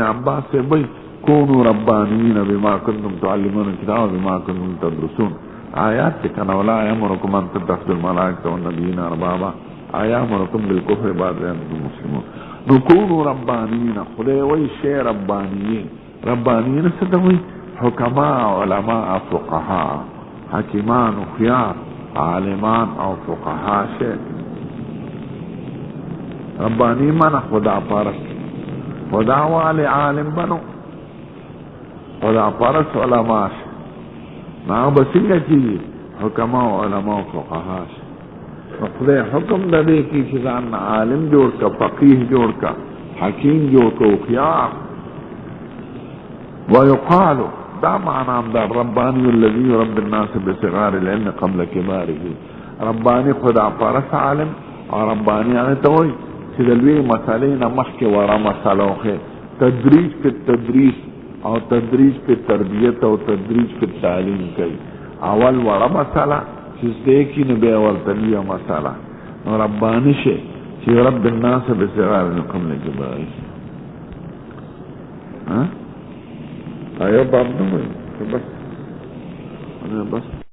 عباس بی کونوا ربانیین بما کنتم تعلمون الکتاب بما کنتم تدرسون. آیات کنا ولا یامرکم ان تتخذوا الملائکة والنبیین اربابا، ایامرکم بالکفر بعد ان انتم مسلمون. نو کونوا ربانیین، خدای وی شی ربانیین. ربانیین څه ته وی؟ حکما، علماء، فقها، حکیمان، خيار، عالمان او فقها شه. ربانی من خدا پرست، خدا والی عالم بنو، خدا پرست علماء شه. نا بسنگا چیزی حکما و علماء و فقها شه. خدای حکم دے کی چیزان عالم جوڑ کا، فقیح جوڑ کا، حکیم جوڑ کا، خيار. ويقال دا معنام دا ربانی الذي يربي الناس بصغار العلم قبل كباره. ربانی خدا پرست عالم، اور ربانی آنے تو چې د لوی مسالې نه مخکې وړه مساله وښیي تدریج په تدریس او تدریج په تربیت او تدریج په تعلیم کوي اول وړه مساله چې زده کړي نو بیا ورته لویه مساله نو رباني شي چې رب الناس بصغار القوم الكبار ها ايوه باب نو بس